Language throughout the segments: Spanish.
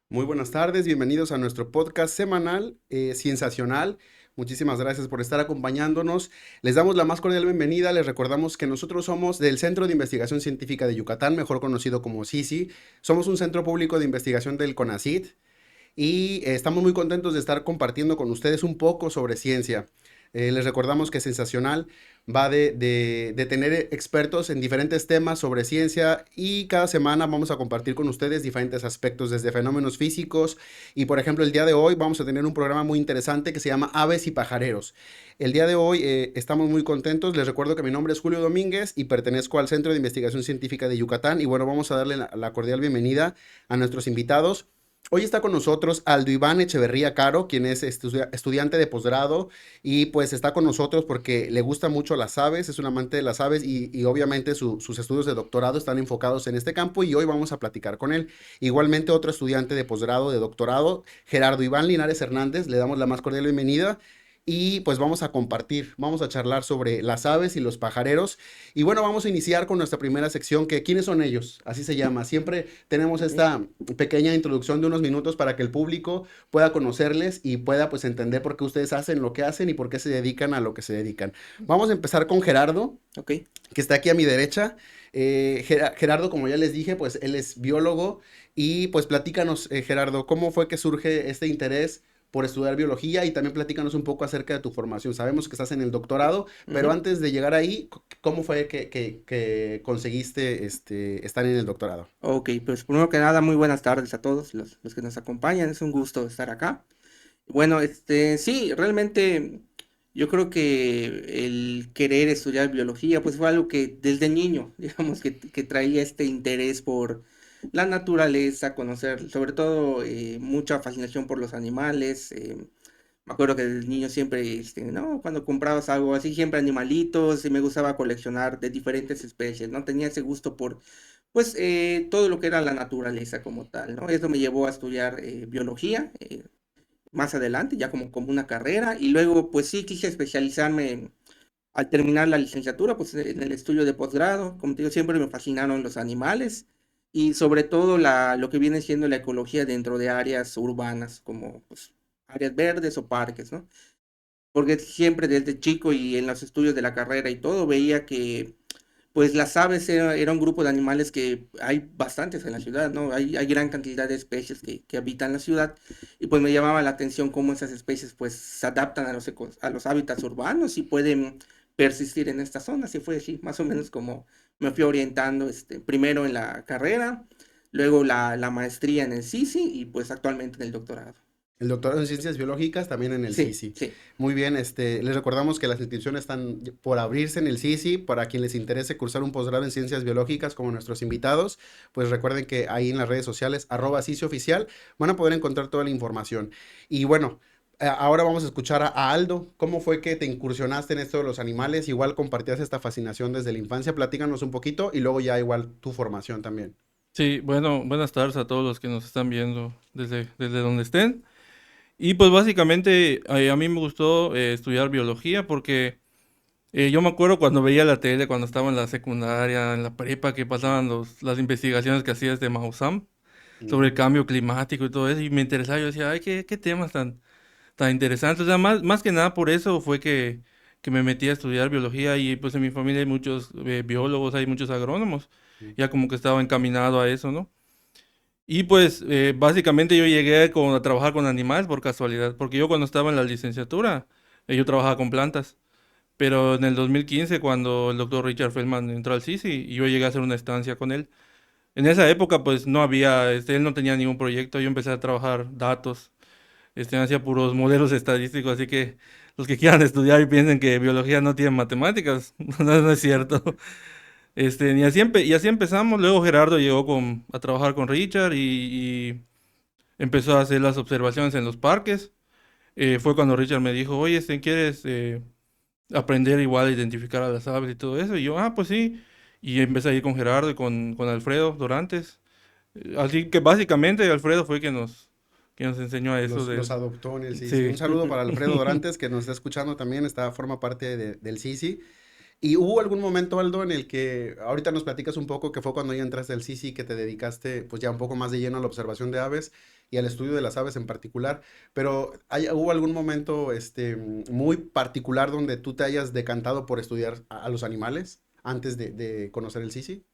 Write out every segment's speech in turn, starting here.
Muy buenas tardes, bienvenidos a nuestro podcast semanal Cienciacional. Muchísimas gracias por estar acompañándonos. Les damos la más cordial bienvenida. Les recordamos que nosotros somos del Centro de Investigación Científica de Yucatán, mejor conocido como CICI. Somos un centro público de investigación del CONACYT y estamos muy contentos de estar compartiendo con ustedes un poco sobre ciencia. Les recordamos que Sensacional va de tener expertos en diferentes temas sobre ciencia y cada semana vamos a compartir con ustedes diferentes aspectos desde fenómenos físicos y por ejemplo el día de hoy vamos a tener un programa muy interesante que se llama Aves y Pajareros. El día de hoy estamos muy contentos, les recuerdo que mi nombre es Julio Domínguez y pertenezco al Centro de Investigación Científica de Yucatán y bueno, vamos a darle la cordial bienvenida a nuestros invitados. Hoy está con nosotros Aldo Iván Echeverría Caro, quien es estudiante de posgrado y pues está con nosotros porque le gustan mucho las aves, es un amante de las aves y obviamente sus estudios de doctorado están enfocados en este campo y hoy vamos a platicar con él. Igualmente otro estudiante de posgrado, de doctorado, Gerardo Iván Linares Hernández, le damos la más cordial bienvenida y pues vamos a compartir, vamos a charlar sobre las aves y los pajareros. Y bueno, vamos a iniciar con nuestra primera sección, que ¿quiénes son ellos? Así se llama. Siempre tenemos Ok. esta pequeña introducción de unos minutos para que el público pueda conocerles y pueda pues entender por qué ustedes hacen lo que hacen y por qué se dedican a lo que se dedican. Vamos a empezar con Gerardo, Ok. que está aquí a mi derecha. Gerardo, como ya les dije, pues él es biólogo y pues platícanos, Gerardo, ¿cómo fue que surge este interés por estudiar biología? Y también platícanos un poco acerca de tu formación. Sabemos que estás en el doctorado, pero Ujú. antes de llegar ahí, ¿cómo fue que conseguiste estar en el doctorado? Ok, pues primero que nada, muy buenas tardes a todos los que nos acompañan. Es un gusto estar acá. Bueno, sí, realmente yo creo que el querer estudiar biología, pues fue algo que desde niño, digamos, que traía este interés por la naturaleza, conocer, sobre todo mucha fascinación por los animales. Me acuerdo que el niño siempre, ¿no? Cuando comprabas algo así, siempre animalitos, y me gustaba coleccionar de diferentes especies, ¿no? Tenía ese gusto por, pues, todo lo que era la naturaleza como tal, ¿no? Eso me llevó a estudiar biología más adelante, ya como una carrera, y luego, pues sí, quise especializarme al terminar la licenciatura, pues en el estudio de posgrado. Como te digo, siempre me fascinaron los animales y sobre todo lo que viene siendo la ecología dentro de áreas urbanas, como pues áreas verdes o parques, ¿no? Porque siempre desde chico y en los estudios de la carrera y todo veía que pues las aves era un grupo de animales que hay bastantes en la ciudad, ¿no? Hay gran cantidad de especies que habitan la ciudad y pues me llamaba la atención cómo esas especies pues se adaptan a a los hábitats urbanos y pueden persistir en estas zonas. Y fue así, más o menos como me fui orientando, primero en la carrera, luego la maestría en el CICI y pues actualmente en el doctorado. El doctorado en ciencias biológicas, también en el Sí, CICI. sí. Muy bien, les recordamos que las inscripciones están por abrirse en el CICI para quien les interese cursar un posgrado en ciencias biológicas como nuestros invitados, pues recuerden que ahí en las redes sociales @CICI oficial van a poder encontrar toda la información. Y bueno, ahora vamos a escuchar a Aldo. ¿Cómo fue que te incursionaste en esto de los animales? Igual compartías esta fascinación desde la infancia, platícanos un poquito y luego ya igual tu formación también. Sí, bueno, buenas tardes a todos los que nos están viendo desde donde estén. Y pues básicamente a mí me gustó estudiar biología porque yo me acuerdo cuando veía la tele, cuando estaba en la secundaria, en la prepa, que pasaban las investigaciones que hacía este Mausam sobre el Ujú. cambio climático y todo eso, y me interesaba, yo decía, ay, qué temas tan interesantes. O sea, más que nada por eso fue que me metí a estudiar biología y pues en mi familia hay muchos biólogos, hay muchos agrónomos, ya como que estaba encaminado a eso, ¿no? Y pues básicamente yo llegué a trabajar con animales por casualidad, porque yo cuando estaba en la licenciatura, yo trabajaba con plantas, pero en el 2015 cuando el doctor Richard Feldman entró al CICI, yo llegué a hacer una estancia con él. En esa época pues no había, él no tenía ningún proyecto, yo empecé a trabajar datos, hacía puros modelos estadísticos, así que los que quieran estudiar y piensen que biología no tiene matemáticas, no es cierto. Y así empezamos. Luego Gerardo llegó a trabajar con Richard y empezó a hacer las observaciones en los parques. Fue cuando Richard me dijo, oye, ¿quieres aprender igual a identificar a las aves y todo eso? Y yo, ah, pues sí. Y empecé a ir con Gerardo y con Alfredo Dorantes. Así que básicamente Alfredo fue quien nos enseñó a eso Los adoptó en el CICI. Un Sí. saludo para Alfredo Dorantes, que nos está escuchando también, forma parte del CICI. ¿Y hubo algún momento, Aldo, en el que ahorita nos platicas un poco que fue cuando ya entraste al CICI que te dedicaste pues ya un poco más de lleno a la observación de aves y al estudio de las aves en particular, pero ¿hubo algún momento muy particular donde tú te hayas decantado por estudiar a los animales antes de conocer el CICI?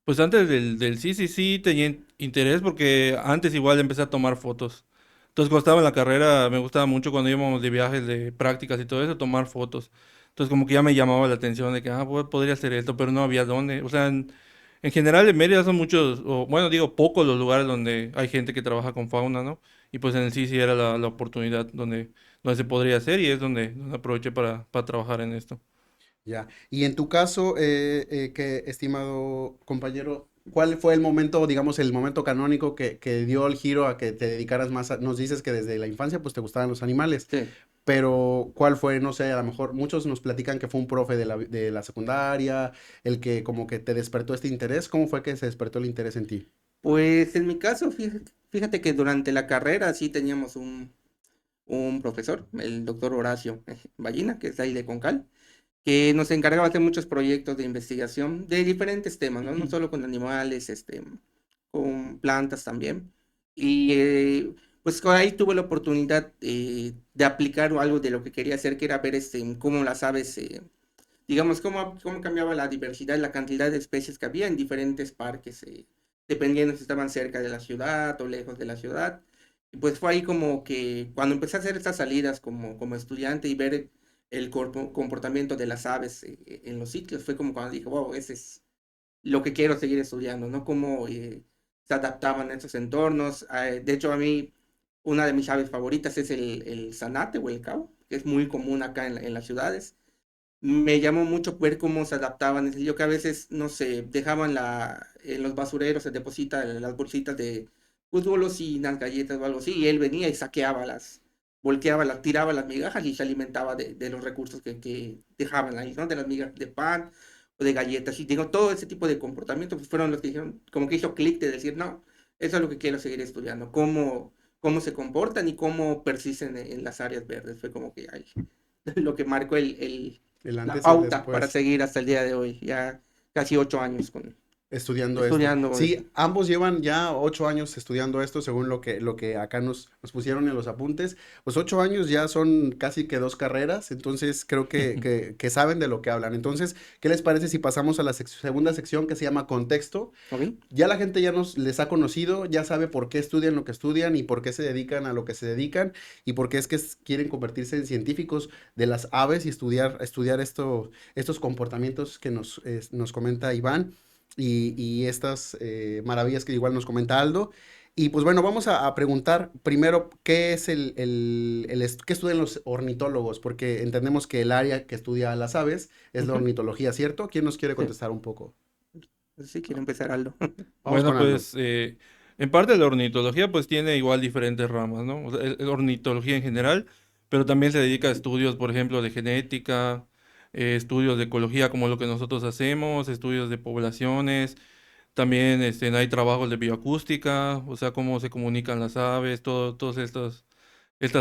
Pues antes del sí, sí, sí tenía interés porque antes igual empecé a tomar fotos. Entonces cuando estaba en la carrera me gustaba mucho cuando íbamos de viajes, de prácticas y todo eso, tomar fotos. Entonces como que ya me llamaba la atención de que, podría hacer esto, pero no había dónde. O sea, en general en Mérida son muchos, o bueno, digo pocos los lugares donde hay gente que trabaja con fauna, ¿no? Y pues en el sí sí era la oportunidad donde se podría hacer y es donde aproveché para trabajar en esto. Ya. Y en tu caso, estimado compañero, ¿cuál fue el momento, digamos, el momento canónico que dio el giro a que te dedicaras más a, nos dices que desde la infancia pues te gustaban los animales, Sí. pero ¿cuál fue? No sé, a lo mejor muchos nos platican que fue un profe de la secundaria, el que como que te despertó este interés. ¿Cómo fue que se despertó el interés en ti? Pues en mi caso, fíjate que durante la carrera sí teníamos un profesor, el doctor Horacio Ballina, que es ahí de Concal, que nos encargaba de hacer muchos proyectos de investigación de diferentes temas, ¿no? No solo con animales, con plantas también. Y pues ahí tuve la oportunidad de aplicar algo de lo que quería hacer, que era ver cómo las aves, digamos, cómo cambiaba la diversidad, la cantidad de especies que había en diferentes parques, dependiendo si estaban cerca de la ciudad o lejos de la ciudad. Y pues fue ahí como que cuando empecé a hacer estas salidas como estudiante y ver el comportamiento de las aves en los sitios, fue como cuando dije, wow, ese es lo que quiero seguir estudiando, ¿no? Cómo se adaptaban a esos entornos. De hecho, a mí una de mis aves favoritas es el zanate o el cabo, que es muy común acá en las ciudades. Me llamó mucho ver cómo se adaptaban. Es decir, yo que a veces, no sé, dejaban en los basureros, se depositan las bolsitas de pues, golosinas, galletas o algo así, y él venía y saqueaba volteaba tiraba las migajas y se alimentaba de los recursos que dejaban ahí, ¿no? De las migas de pan o de galletas. Y digo, todo ese tipo de comportamientos pues, fueron los que dijeron, como que hizo clic de decir, no, eso es lo que quiero seguir estudiando, cómo se comportan y cómo persisten en las áreas verdes. Fue como que ay, lo que marcó El la antes y el pauta para después. seguir hasta el día de hoy, ya casi 8 años Estudiando esto. estudiando esto. Sí, ambos llevan ya 8 años estudiando esto, según lo que acá nos pusieron en los apuntes. Pues 8 años ya son casi que dos carreras, entonces creo que saben de lo que hablan. Entonces, ¿qué les parece si pasamos a la segunda sección que se llama contexto? ¿Ok? Ya la gente ya les ha conocido, ya sabe por qué estudian lo que estudian y por qué se dedican a lo que se dedican y por qué es que quieren convertirse en científicos de las aves y estudiar estos comportamientos que nos comenta Iván y estas maravillas que igual nos comenta Aldo. Y pues bueno, vamos a preguntar primero qué es qué estudian los ornitólogos, porque entendemos que el área que estudia a las aves es la Ujú. ornitología, ¿cierto? ¿Quién nos quiere Sí. contestar un poco? Pues sí, quiero empezar Aldo. Vamos con Bueno, Aldo. pues en parte la ornitología pues tiene igual diferentes ramas, ¿no? O sea, ornitología en general, pero también se dedica a estudios, por ejemplo, de genética, estudios de ecología como lo que nosotros hacemos, estudios de poblaciones, también hay trabajos de bioacústica, o sea, cómo se comunican las aves, todas estas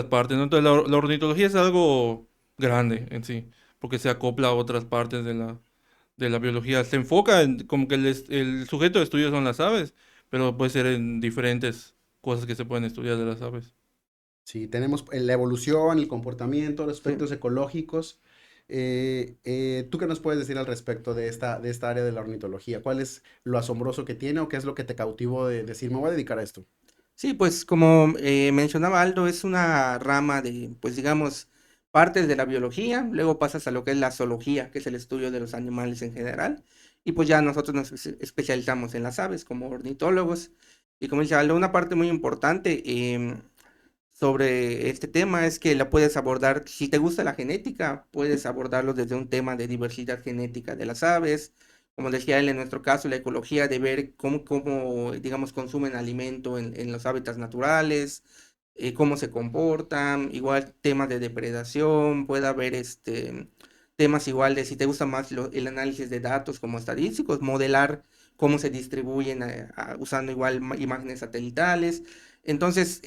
partes, ¿no? Entonces la ornitología es algo grande en sí, porque se acopla a otras partes de la biología. Se enfoca en como que el sujeto de estudio son las aves, pero puede ser en diferentes cosas que se pueden estudiar de las aves. Sí, tenemos la evolución, el comportamiento, los Sí. aspectos ecológicos. ¿Tú qué nos puedes decir al respecto de esta área de la ornitología? ¿Cuál es lo asombroso que tiene o qué es lo que te cautivó de decir, me voy a dedicar a esto? Sí, pues como mencionaba Aldo, es una rama de, pues digamos, partes de la biología, luego pasas a lo que es la zoología, que es el estudio de los animales en general, y pues ya nosotros nos especializamos en las aves como ornitólogos. Y como dice Aldo, una parte muy importante sobre este tema es que la puedes abordar, si te gusta la genética, puedes abordarlo desde un tema de diversidad genética de las aves, como decía él, en nuestro caso, la ecología de ver cómo digamos, consumen alimento en los hábitats naturales, cómo se comportan, igual temas de depredación, puede haber temas igual de si te gusta más el análisis de datos como estadísticos, modelar cómo se distribuyen usando igual imágenes satelitales. Entonces,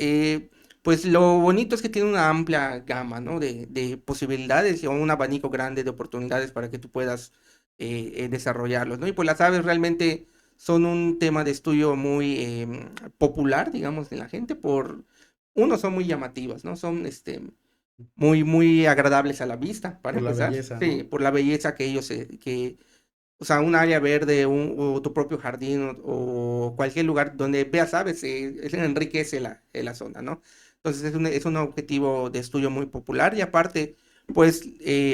Pues lo bonito es que tiene una amplia gama, ¿no? De posibilidades y un abanico grande de oportunidades para que tú puedas desarrollarlos, ¿no? Y pues las aves realmente son un tema de estudio muy popular, digamos, de la gente uno, son muy llamativas, ¿no? Son muy, muy agradables a la vista, para Por la empezar. belleza, Sí, ¿no? por la belleza que o sea, un área verde, o tu propio jardín, o cualquier lugar donde veas aves, enriquece la zona, ¿no? Entonces es un objetivo de estudio muy popular y aparte, pues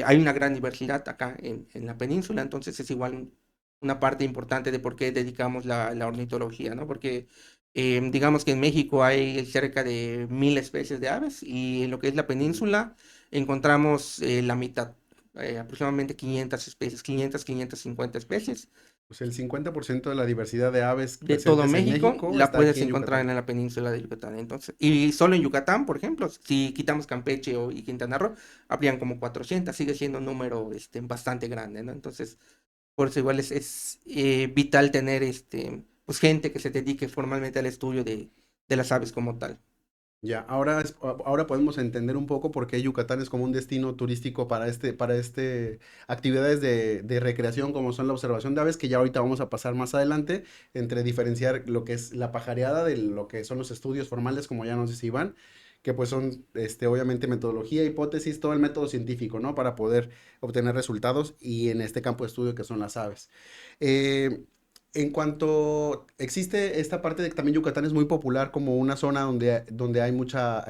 hay una gran diversidad acá en la península, entonces es igual una parte importante de por qué dedicamos la ornitología, ¿no? Porque digamos que en México hay cerca de 1.000 especies de aves y en lo que es la Ujú. península encontramos la mitad, aproximadamente 500 especies, 550 especies. Pues el 50% de la diversidad de aves De todo presentes en México México la está aquí puedes en encontrar Yucatán. en la península de Yucatán. Entonces, y solo en Yucatán, por ejemplo, si quitamos Campeche y Quintana Roo, habrían como 400, sigue siendo un número bastante grande, ¿no? Entonces, por eso igual es vital tener pues gente que se dedique formalmente al estudio de las aves como tal. Ya, ahora podemos entender un poco por qué Yucatán es como un destino turístico para actividades de recreación como son la observación de aves, que ya ahorita vamos a pasar más adelante, entre diferenciar lo que es la pajareada de lo que son los estudios formales, como ya nos decía Iván, que pues son, obviamente metodología, hipótesis, todo el método científico, ¿no? Para poder obtener resultados y en este campo de estudio que son las aves. Eh, En cuanto existe esta parte de que también Yucatán es muy popular como una zona donde hay mucha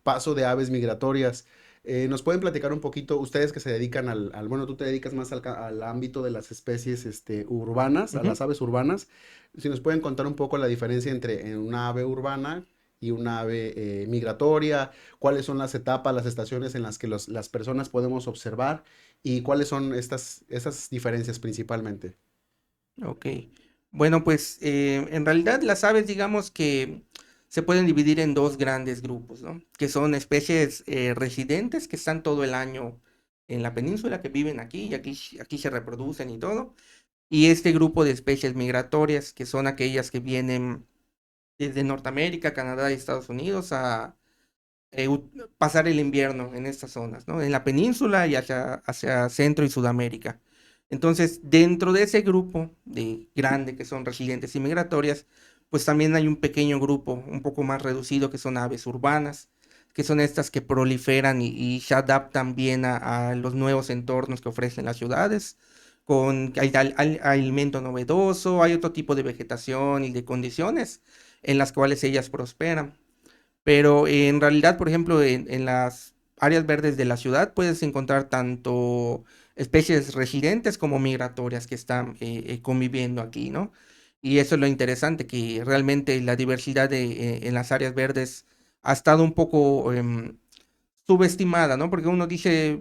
paso de aves migratorias. ¿Nos pueden platicar un poquito, ustedes que se dedican bueno, tú te dedicas más al ámbito de las especies urbanas, a las Ujú. aves urbanas? Si nos pueden contar un poco la diferencia entre una ave urbana y una ave migratoria, cuáles son las etapas, las estaciones en las que las personas podemos observar y cuáles son esas diferencias principalmente. Ok. Bueno, pues en realidad las aves, digamos que se pueden dividir en dos grandes grupos, ¿no? Que son especies residentes que están todo el año en la península, que viven aquí y aquí se reproducen y todo. Y este grupo de especies migratorias, que son aquellas que vienen desde Norteamérica, Canadá y Estados Unidos a pasar el invierno en estas zonas, ¿no? En la península y hacia Centro y Sudamérica. Entonces, dentro de ese grupo de grande que son residentes y migratorias, pues también hay un pequeño grupo, un poco más reducido, que son aves urbanas, que son estas que proliferan y se adaptan bien a los nuevos entornos que ofrecen las ciudades, con alimento novedoso, hay otro tipo de vegetación y de condiciones en las cuales ellas prosperan. Pero en realidad, por ejemplo, en las áreas verdes de la ciudad puedes encontrar tanto especies residentes como migratorias que están conviviendo aquí, ¿no? Y eso es lo interesante, que realmente la diversidad en las áreas verdes ha estado un poco subestimada, ¿no? Porque uno dice,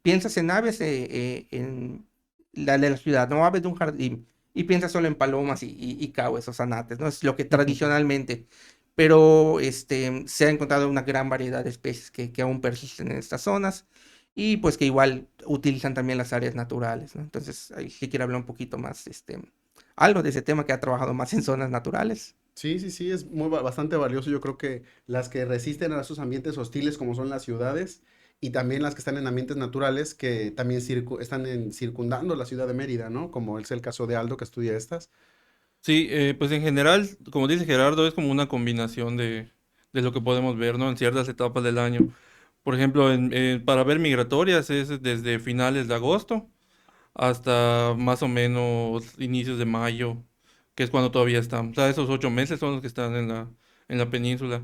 piensas en aves en la de la ciudad, no aves de un jardín, y piensas solo en palomas y caues o zanates, ¿no? Es lo que tradicionalmente, pero se ha encontrado una gran variedad de especies que aún persisten en estas zonas y pues que igual utilizan también las áreas naturales, ¿no? Entonces, ahí sí quiero hablar un poquito más, algo de ese tema que ha trabajado más en zonas naturales. Sí, sí, sí, es bastante valioso. Yo creo que las que resisten a esos ambientes hostiles como son las ciudades y también las que están en ambientes naturales que también están circundando la ciudad de Mérida, ¿no? Como es el caso de Aldo que estudia estas. Sí, pues en general, como dice Gerardo, es como una combinación de lo que podemos ver, ¿no? En ciertas etapas del año. Por ejemplo, para ver migratorias es desde finales de agosto hasta más o menos inicios de mayo, que es cuando todavía están. O sea, esos 8 meses son los que están en la península.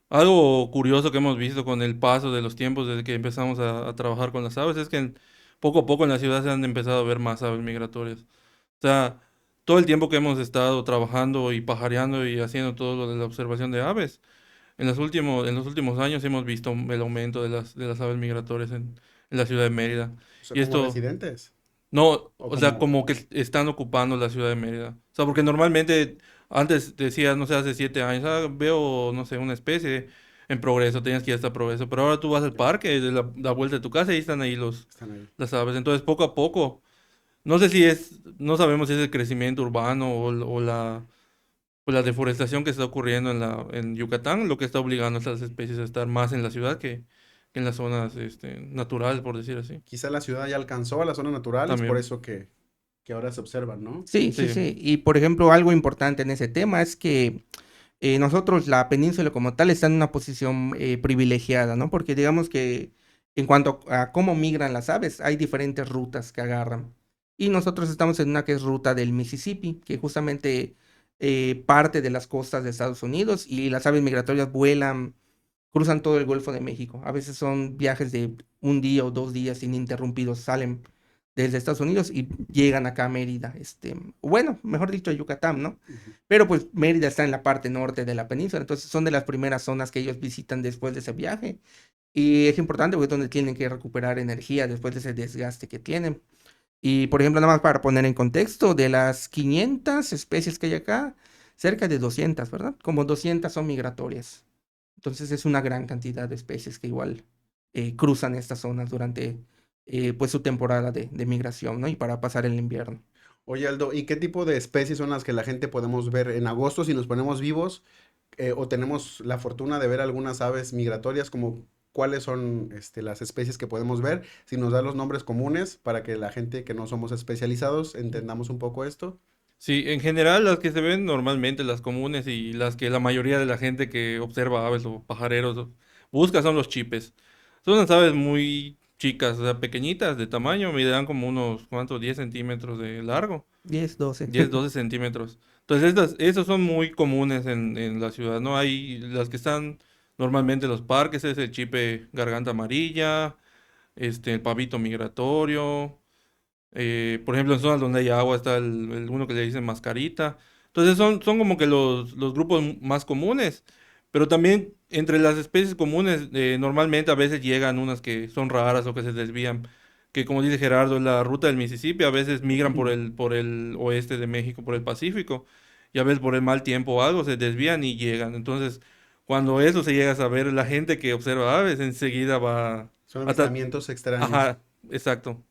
Algo curioso que hemos visto con el paso de los tiempos desde que empezamos a trabajar con las aves es que poco a poco en la ciudad se han empezado a ver más aves migratorias. O sea, todo el tiempo que hemos estado trabajando y pajareando y haciendo todo lo de la observación de aves, en los últimos años hemos visto el aumento de las aves migratorias en la ciudad de Mérida. O sea, Y como esto, residentes no, o o sea, como... como que están ocupando la ciudad de Mérida. O sea, porque normalmente antes decías, no sé, hace 7 años, veo, no sé, una especie en Progreso, tenías que ir hasta Progreso, pero ahora tú vas al Ya, parque, de la vuelta de tu casa y están ahí están ahí. las aves. Entonces, poco a poco, no sé si es, no sabemos si es el crecimiento urbano o la pues la deforestación que está ocurriendo en Yucatán, lo que está obligando a estas especies a estar más en la ciudad que en las zonas naturales, por decir así. Quizá la ciudad ya alcanzó a la zona natural, es por También. eso que ahora se observan, ¿no? Sí, sí, Sí, sí. Y por ejemplo, algo importante en ese tema es que nosotros, la península como tal, está en una posición privilegiada, ¿no? Porque digamos que en cuanto a cómo migran las aves, hay diferentes rutas que agarran. Y nosotros estamos en una que es ruta del Mississippi, que justamente parte de las costas de Estados Unidos y las aves migratorias vuelan, cruzan todo el Golfo de México. A veces son viajes de un día o 2 días ininterrumpidos, salen desde Estados Unidos y llegan acá a Mérida, bueno, mejor dicho, a Yucatán, ¿no? Ujú. Pero pues Mérida está en la parte norte de la península, entonces son de las primeras zonas que ellos visitan después de ese viaje. Y es importante porque es donde tienen que recuperar energía después de ese desgaste que tienen. Y por ejemplo, nada más para poner en contexto, de las 500 especies que hay acá, cerca de 200, ¿verdad? Como 200 son migratorias. Entonces es una gran cantidad de especies que igual cruzan estas zonas durante pues su temporada de migración, ¿no? Y para pasar el invierno. Oye, Aldo, ¿y qué tipo de especies son las que la gente podemos ver en agosto si nos ponemos vivos o tenemos la fortuna de ver algunas aves migratorias, como cuáles son las especies que podemos ver? Si nos da los nombres comunes para que la gente que no somos especializados entendamos un poco esto. sí, en general las que se ven normalmente, las comunes y las que la mayoría de la gente que observa aves o pajareros busca son los chipes. Son unas aves muy chicas, o sea, pequeñitas de tamaño, medirán como unos, ¿cuántos? 10 centímetros de largo, 10, 12. 10 12 centímetros. Entonces, estos son muy comunes en la ciudad, ¿no? Hay las que están normalmente en los parques, es el chipe garganta amarilla, el pavito migratorio. Por ejemplo, en zonas donde hay agua está uno que le dicen mascarita. Entonces son como que los grupos más comunes. Pero también entre las especies comunes, normalmente a veces llegan unas que son raras o que se desvían. Que como dice Gerardo, la ruta del Mississippi a veces migran por el oeste de México, por el Pacífico. Y a veces por el mal tiempo o algo se desvían y llegan. Entonces, cuando eso se llega a saber, la gente que observa aves enseguida va Son hasta... avistamientos extraños. Ajá, exacto.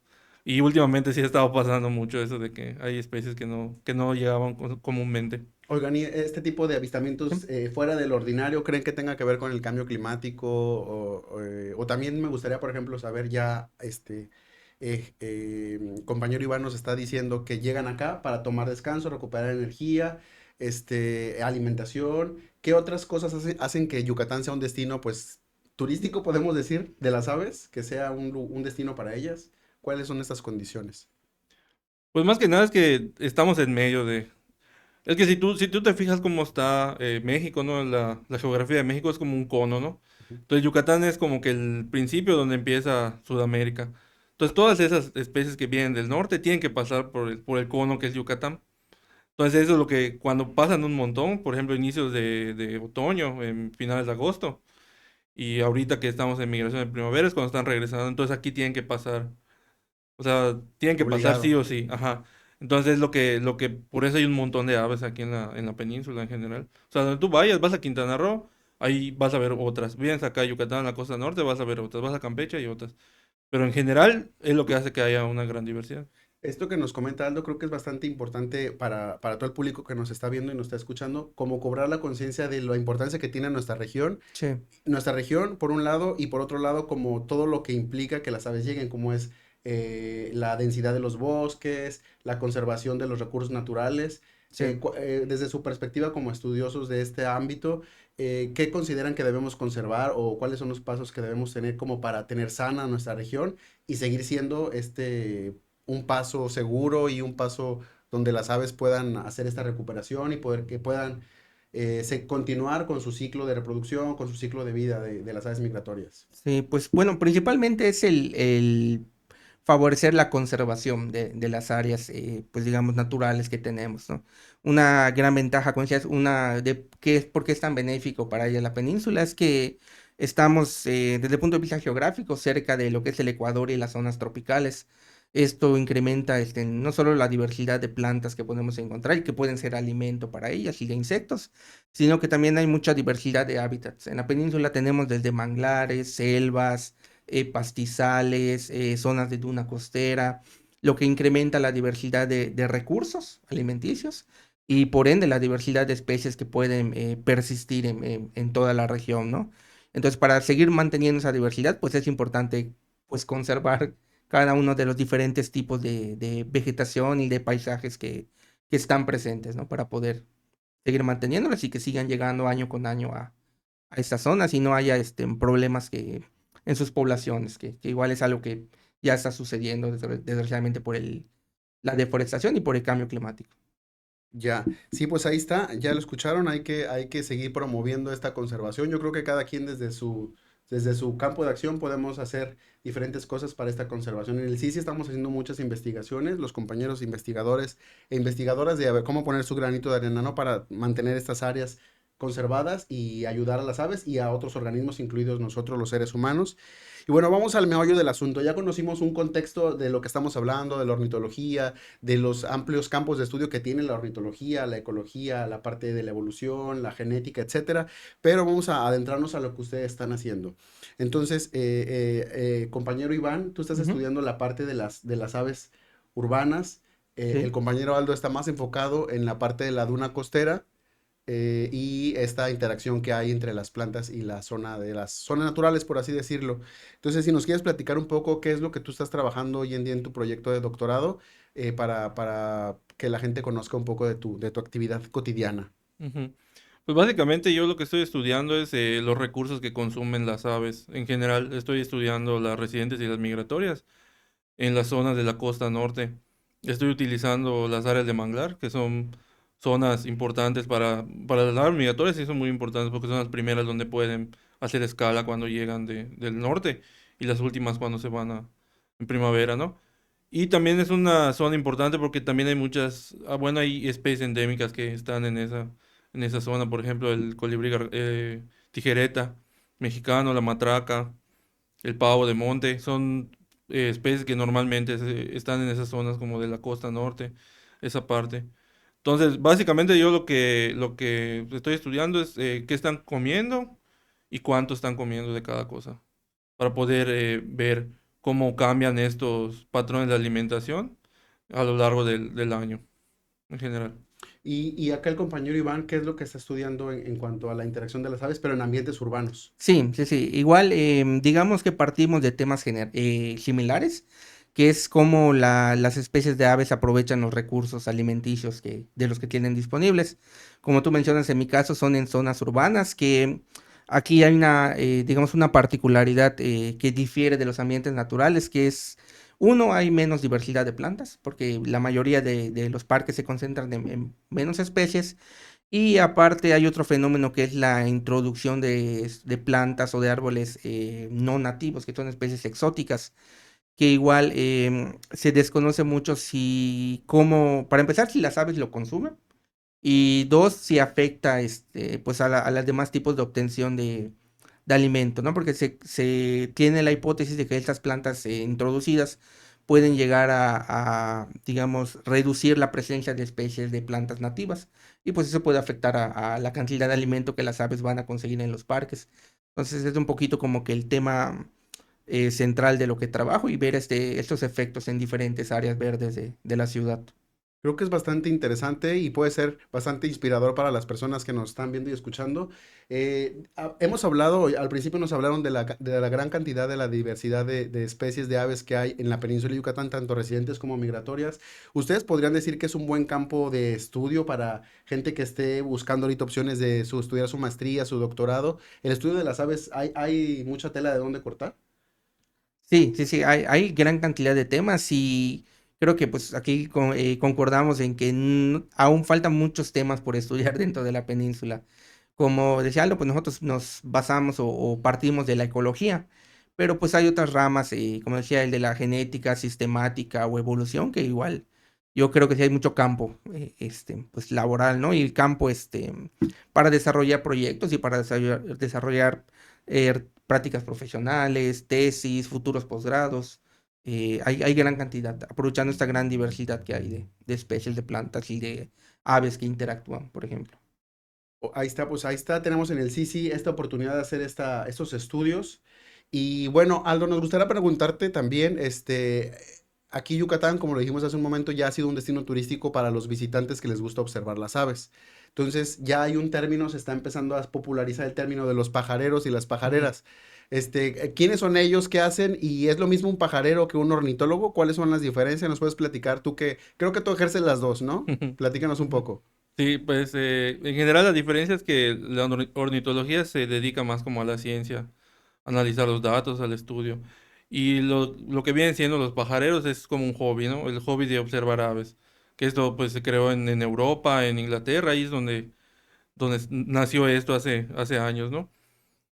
Y últimamente sí ha estado pasando mucho eso de que hay especies que no llegaban comúnmente. Oigan, ¿y este tipo de avistamientos fuera del ordinario creen que tenga que ver con el cambio climático? O también me gustaría, por ejemplo, saber ya, compañero Iván nos está diciendo que llegan acá para tomar descanso, recuperar energía, alimentación. ¿Qué otras cosas hacen que Yucatán sea un destino, pues, turístico, podemos decir, de las aves? Que sea un destino para ellas. ¿Cuáles son estas condiciones? Pues más que nada es que estamos en medio de... Es que si tú te fijas cómo está México, ¿no? La geografía de México es como un cono, ¿no? Ujú. Entonces Yucatán es como que el principio donde empieza Sudamérica. Entonces todas esas especies que vienen del norte tienen que pasar por el cono que es Yucatán. Entonces eso es lo que cuando pasan un montón, por ejemplo, inicios de otoño, en finales de agosto, y ahorita que estamos en migración de primavera es cuando están regresando, entonces aquí tienen que pasar, o sea, tienen que pasar sí Obligado. o sí, ajá. Entonces por eso hay un montón de aves aquí en la península en general. O sea, donde tú vayas, vas a Quintana Roo, ahí vas a ver otras. Vienes acá a Yucatán, en la costa norte, vas a ver otras. Vas a Campeche y otras. Pero en general es lo que hace que haya una gran diversidad. Esto que nos comenta Aldo creo que es bastante importante para todo el público que nos está viendo y nos está escuchando, como cobrar la conciencia de la importancia que tiene Sí, nuestra región por un lado y por otro lado como todo lo que implica que las aves lleguen, como es la densidad de los bosques, la conservación de los recursos naturales. sí. Desde su perspectiva como estudiosos de este ámbito, ¿qué consideran que debemos conservar o cuáles son los pasos que debemos tener como para tener sana nuestra región y seguir siendo un paso seguro y un paso donde las aves puedan hacer esta recuperación y que puedan continuar con su ciclo de reproducción, con su ciclo de vida de las aves migratorias? Sí, pues bueno, principalmente es el favorecer la conservación de las áreas, pues digamos, naturales que tenemos, ¿no? Una gran ventaja, como decías, una de por qué es tan benéfico para ella la península, es que estamos, desde el punto de vista geográfico, cerca de lo que es el Ecuador y las zonas tropicales. Esto incrementa, no solo la diversidad de plantas que podemos encontrar y que pueden ser alimento para ellas y de insectos, sino que también hay mucha diversidad de hábitats. En la península tenemos desde manglares, selvas, pastizales, zonas de duna costera, lo que incrementa la diversidad de recursos alimenticios y por ende la diversidad de especies que pueden persistir en toda la región, ¿no? Entonces, para seguir manteniendo esa diversidad, pues es importante pues conservar cada uno de los diferentes tipos de vegetación y de paisajes que están presentes, ¿no? Para poder seguir manteniéndolos y que sigan llegando año con año a estas zonas y no haya problemas en sus poblaciones, que igual es algo que ya está sucediendo desgraciadamente por la deforestación y por el cambio climático. Ya, sí, pues ahí está, ya lo escucharon, hay que seguir promoviendo esta conservación. Yo creo que cada quien desde su campo de acción podemos hacer diferentes cosas para esta conservación. En el CICI estamos haciendo muchas investigaciones, los compañeros investigadores e investigadoras de a ver cómo poner su granito de arena, ¿no? Para mantener estas áreas conservadas y ayudar a las aves y a otros organismos, incluidos nosotros los seres humanos. Y bueno, vamos al meollo del asunto. Ya conocimos un contexto de lo que estamos hablando, de la ornitología, de los amplios campos de estudio que tiene la ornitología, la ecología, la parte de la evolución, la genética, etcétera. Pero vamos a adentrarnos a lo que ustedes están haciendo. Entonces, compañero Iván, tú estás Ujú. estudiando la parte de las aves urbanas. El Sí. compañero Aldo está más enfocado en la parte de la duna costera y esta interacción que hay entre las plantas y la zona de las zonas naturales, por así decirlo. Entonces, si nos quieres platicar un poco qué es lo que tú estás trabajando hoy en día en tu proyecto de doctorado, para que la gente conozca un poco de tu actividad cotidiana. Ujú. Pues básicamente yo lo que estoy estudiando es los recursos que consumen las aves. En general, estoy estudiando las residentes y las migratorias en las zonas de la costa norte. Estoy utilizando las áreas de manglar, que son zonas importantes para las aves migratorias, y son muy importantes porque son las primeras donde pueden hacer escala cuando llegan del norte y las últimas cuando se van en primavera, ¿no? Y también es una zona importante porque también hay muchas, bueno, hay especies endémicas que están en esa zona, por ejemplo, el colibrí tijereta mexicano, la matraca, el pavo de monte, son especies que normalmente están en esas zonas como de la costa norte, esa parte. Entonces, básicamente yo lo que estoy estudiando es qué están comiendo y cuánto están comiendo de cada cosa, para poder ver cómo cambian estos patrones de alimentación a lo largo del año en general. Y acá el compañero Iván, ¿qué es lo que está estudiando en cuanto a la interacción de las aves, pero en ambientes urbanos? Sí, sí, sí. Igual, digamos que partimos de temas similares, que es cómo las especies de aves aprovechan los recursos alimenticios de los que tienen disponibles. Como tú mencionas, en mi caso son en zonas urbanas, que aquí hay digamos, una particularidad que difiere de los ambientes naturales, que es, uno, hay menos diversidad de plantas, porque la mayoría de los parques se concentran en menos especies. Y aparte hay otro fenómeno que es la introducción de plantas o de árboles no nativos, que son especies exóticas, que igual se desconoce mucho para empezar, si las aves lo consumen, y dos, si afecta pues a las demás tipos de obtención de alimento, ¿no? Porque se tiene la hipótesis de que estas plantas introducidas pueden llegar digamos, reducir la presencia de especies de plantas nativas y pues eso puede afectar a la cantidad de alimento que las aves van a conseguir en los parques. Entonces es un poquito como que el tema central de lo que trabajo y ver estos efectos en diferentes áreas verdes de la ciudad. Creo que es bastante interesante y puede ser bastante inspirador para las personas que nos están viendo y escuchando. Hemos hablado, al principio nos hablaron de de la gran cantidad de la diversidad de especies de aves que hay en la península de Yucatán, tanto residentes como migratorias. ¿Ustedes podrían decir que es un buen campo de estudio para gente que esté buscando ahorita opciones de estudiar su maestría, su doctorado? El estudio de las aves, hay mucha tela de dónde cortar? Sí, sí, sí, hay gran cantidad de temas y creo que pues aquí concordamos en que aún faltan muchos temas por estudiar dentro de la península. Como decía Aldo, pues nosotros nos basamos o partimos de la ecología, pero pues hay otras ramas, como decía, el de la genética sistemática o evolución, que igual yo creo que sí hay mucho campo, pues laboral, ¿no? Y el campo, para desarrollar proyectos y para desarrollar prácticas profesionales, tesis, futuros posgrados. Hay gran cantidad, aprovechando esta gran diversidad que hay de especies de plantas y de aves que interactúan, por ejemplo. Ahí está, pues ahí está, tenemos en el CICI esta oportunidad de hacer estos estudios. Y bueno, Aldo, nos gustaría preguntarte también, aquí Yucatán, como lo dijimos hace un momento, ya ha sido un destino turístico para los visitantes que les gusta observar las aves. Entonces ya hay un término, se está empezando a popularizar el término de los pajareros y las Ujú. pajareras. ¿Quiénes son ellos? ¿Qué hacen? ¿Y es lo mismo un pajarero que un ornitólogo? ¿Cuáles son las diferencias? ¿Nos puedes platicar? Tú que creo que tú ejerces las dos, ¿no? Platícanos un poco. Sí, pues en general la diferencia es que la ornitología se dedica más como a la ciencia, a analizar los datos, al estudio. Y lo que vienen siendo los pajareros es como un hobby, ¿no? El hobby de observar aves. Que esto pues se creó en Europa, en Inglaterra, ahí es donde nació esto hace años, ¿no?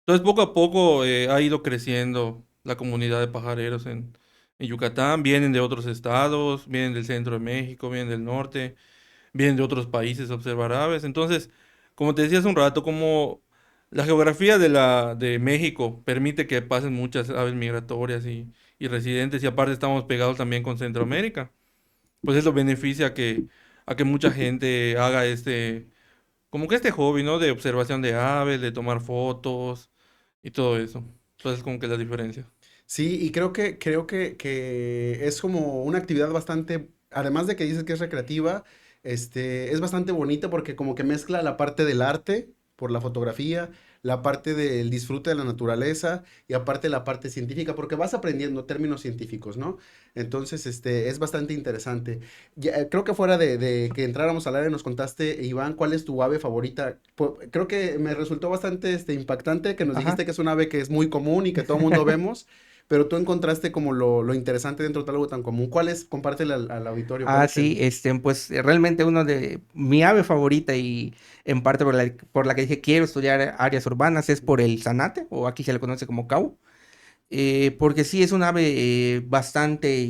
Entonces poco a poco ha ido creciendo la comunidad de pajareros en Yucatán. Vienen de otros estados, vienen del centro de México, vienen del norte, vienen de otros países a observar aves. Entonces, como te decía hace un rato, como la geografía de México permite que pasen muchas aves migratorias y residentes, y aparte estamos pegados también con Centroamérica, pues eso beneficia a que mucha gente haga como que este hobby, ¿no? De observación de aves, de tomar fotos y todo eso. Entonces, como que la diferencia. Sí, y creo que es como una actividad bastante, además de que dices que es recreativa, es bastante bonita porque como que mezcla la parte del arte por la fotografía, la parte del disfrute de la naturaleza y aparte la parte científica, porque vas aprendiendo términos científicos, ¿no? Entonces, es bastante interesante. Creo que fuera de que entráramos al área nos contaste, Iván, ¿cuál es tu ave favorita? Creo que me resultó bastante, impactante que nos dijiste Ajá. que es un ave que es muy común y que todo el mundo vemos. Pero tú encontraste como lo interesante dentro de algo tan común. ¿Cuál es? Compártele al auditorio. ¿Cuál Ah, es sí, el? pues realmente uno de mi ave favorita y en parte por la que dije quiero estudiar áreas urbanas es por el zanate, o aquí se le conoce como cau, porque sí es un ave bastante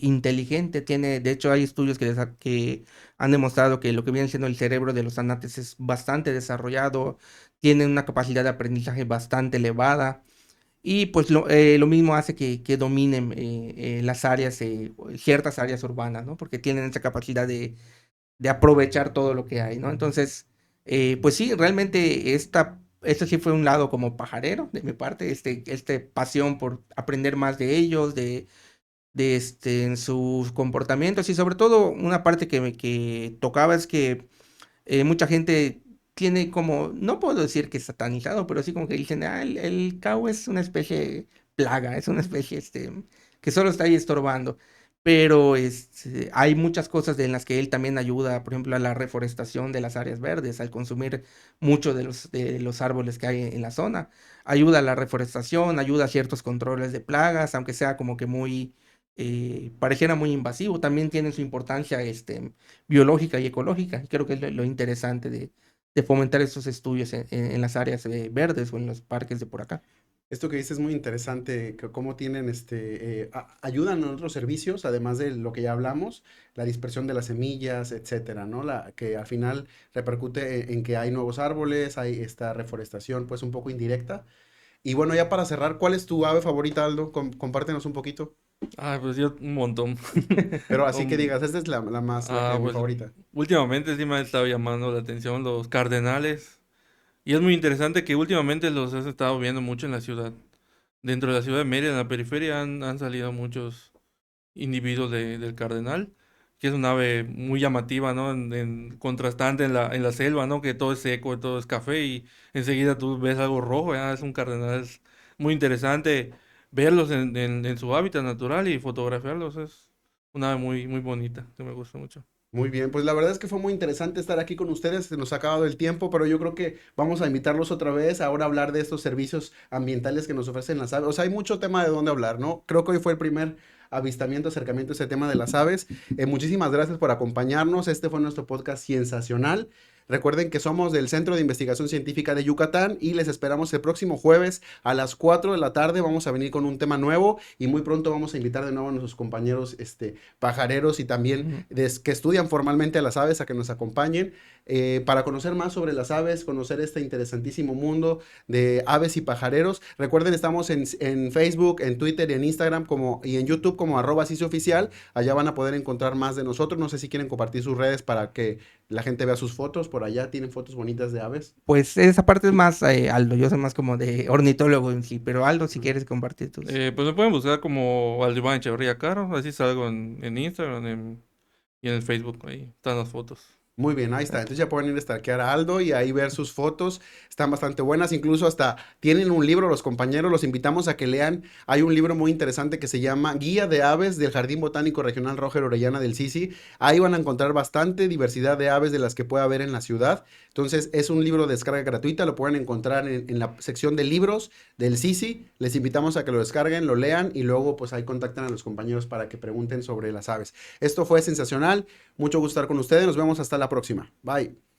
inteligente. De hecho, hay estudios que han demostrado que lo que viene siendo el cerebro de los zanates es bastante desarrollado, tienen una capacidad de aprendizaje bastante elevada. Y pues lo mismo hace que dominen las áreas, ciertas áreas urbanas, ¿no? Porque tienen esa capacidad de aprovechar todo lo que hay, ¿no? Entonces, pues sí, realmente esto sí fue un lado como pajarero de mi parte, pasión por aprender más de ellos, en sus comportamientos, y sobre todo una parte que tocaba es que mucha gente tiene como, no puedo decir que es satanizado, pero sí como que dicen, el cau es una especie plaga, es una especie que solo está ahí estorbando. Pero hay muchas cosas en las que él también ayuda, por ejemplo, a la reforestación de las áreas verdes, al consumir mucho de los árboles que hay en la zona. Ayuda a la reforestación, ayuda a ciertos controles de plagas, aunque sea como que pareciera muy invasivo, también tiene su importancia biológica y ecológica. Y creo que es lo interesante de fomentar estos estudios en las áreas verdes o en los parques de por acá. Esto que dices es muy interesante, que cómo tienen, ayudan en otros servicios, además de lo que ya hablamos, la dispersión de las semillas, etcétera, ¿no? Que al final repercute en que hay nuevos árboles, hay esta reforestación, pues un poco indirecta. Y bueno, ya para cerrar, ¿cuál es tu ave favorita, Aldo? Compártenos un poquito. Ah, pues yo un montón. Pero así que Um, digas, esta es la que mi pues favorita. últimamente sí me ha estado llamando la atención los cardenales. Y es muy interesante que últimamente los has estado viendo mucho en la ciudad. Dentro de la ciudad de Mérida, en la periferia, han salido muchos individuos del cardenal, que es un ave muy llamativa, ¿no? Contrastante en la selva, ¿no? Que todo es seco, todo es café y enseguida tú ves algo rojo, es un cardenal. Es muy interesante verlos en su hábitat natural y fotografiarlos. Es una ave muy, muy bonita, que me gusta mucho. Muy bien, pues la verdad es que fue muy interesante estar aquí con ustedes, se nos ha acabado el tiempo, pero yo creo que vamos a invitarlos otra vez ahora a hablar de estos servicios ambientales que nos ofrecen las aves. O sea, hay mucho tema de dónde hablar, ¿no? Creo que hoy fue el primer avistamiento, acercamiento a ese tema de las aves. Muchísimas gracias por acompañarnos. Este fue nuestro podcast sensacional. Recuerden que somos del Centro de Investigación Científica de Yucatán y les esperamos el próximo jueves a las 4 de la tarde. Vamos a venir con un tema nuevo y muy pronto vamos a invitar de nuevo a nuestros compañeros pajareros y también Ujú. que estudian formalmente a las aves a que nos acompañen. para conocer más sobre las aves, conocer este interesantísimo mundo de aves y pajareros. Recuerden, estamos en Facebook, en Twitter y en Instagram y en YouTube como @cisoficial. Allá van a poder encontrar más de nosotros. No sé si quieren compartir sus redes para que la gente vea sus fotos. Por allá tienen fotos bonitas de aves. Pues esa parte es más Aldo, yo soy más como de ornitólogo en sí, pero Aldo, si quieres compartir tus... Pues me pueden buscar como Valdiván Echeverría Caro, así salgo en Instagram y en el Facebook, ahí están las fotos. Muy bien, ahí está. Entonces ya pueden ir a stalkear a Aldo y ahí ver sus fotos. Están bastante buenas. Incluso hasta tienen un libro los compañeros. Los invitamos a que lean. Hay un libro muy interesante que se llama Guía de Aves del Jardín Botánico Regional Roger Orellana del Sisi. Ahí van a encontrar bastante diversidad de aves de las que puede haber en la ciudad. Entonces es un libro de descarga gratuita. Lo pueden encontrar en la sección de libros del Sisi. Les invitamos a que lo descarguen, lo lean y luego pues ahí contactan a los compañeros para que pregunten sobre las aves. Esto fue sensacional. Mucho gusto estar con ustedes. Nos vemos hasta la próxima. Bye.